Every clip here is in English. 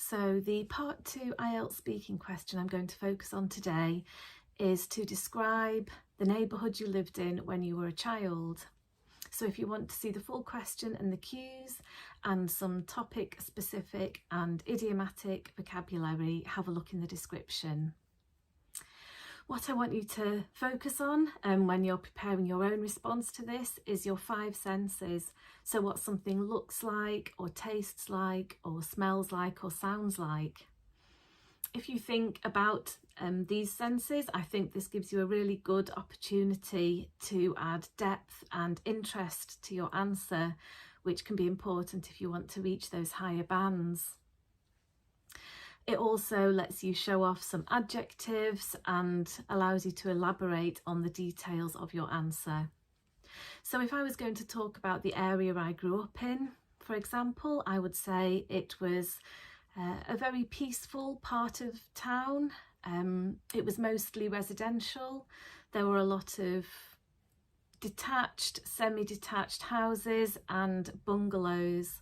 So the part 2 IELTS speaking question I'm going to focus on today is to describe the neighbourhood you lived in when you were a child. So if you want to see the full question and the cues and some topic specific and idiomatic vocabulary, have a look in the description. What I want you to focus on when you're preparing your own response to this is your 5 senses. So what something looks like or tastes like or smells like or sounds like. If you think about these senses, I think this gives you a really good opportunity to add depth and interest to your answer, which can be important if you want to reach those higher bands. It also lets you show off some adjectives and allows you to elaborate on the details of your answer. So if I was going to talk about the area I grew up in, for example, I would say it was a very peaceful part of town. It was mostly residential. There were a lot of detached, semi-detached houses and bungalows,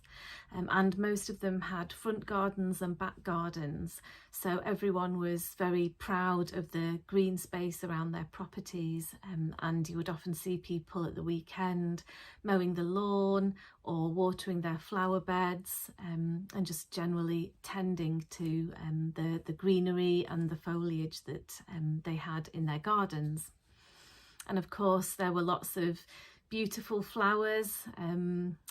and most of them had front gardens and back gardens, so everyone was very proud of the green space around their properties, and you would often see people at the weekend mowing the lawn or watering their flower beds, and just generally tending to the greenery and the foliage that they had in their gardens. And of course there were lots of beautiful flowers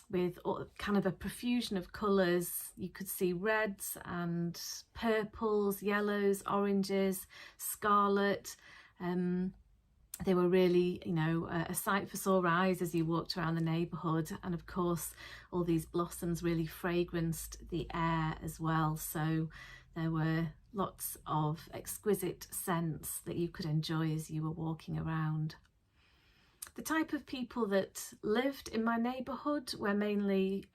with kind of a profusion of colours. You could see reds and purples, yellows, oranges, scarlet. They were really, a sight for sore eyes as you walked around the neighbourhood. And of course all these blossoms really fragranced the air as well. So there were lots of exquisite scents that you could enjoy as you were walking around. The type of people that lived in my neighbourhood were mainly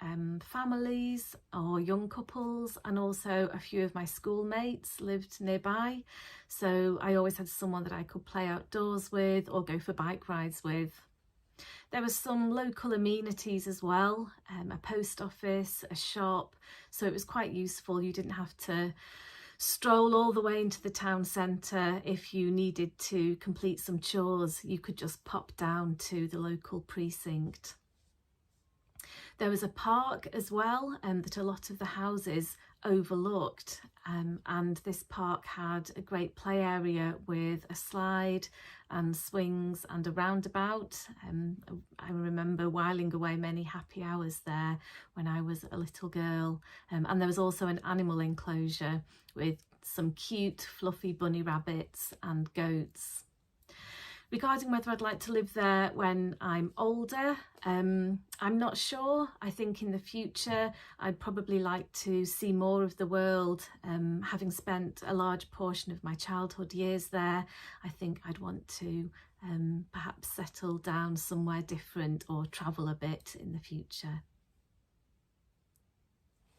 families or young couples, and also a few of my schoolmates lived nearby. So I always had someone that I could play outdoors with or go for bike rides with. There were some local amenities as well, a post office, a shop, so it was quite useful. You didn't have to stroll all the way into the town centre. If you needed to complete some chores, you could just pop down to the local precinct. There was a park as well that a lot of the houses overlooked, and this park had a great play area with a slide and swings and a roundabout. I remember whiling away many happy hours there when I was a little girl, and there was also an animal enclosure with some cute fluffy bunny rabbits and goats. Regarding whether I'd like to live there when I'm older, I'm not sure. I think in the future I'd probably like to see more of the world. Having spent a large portion of my childhood years there, I think I'd want to perhaps settle down somewhere different or travel a bit in the future.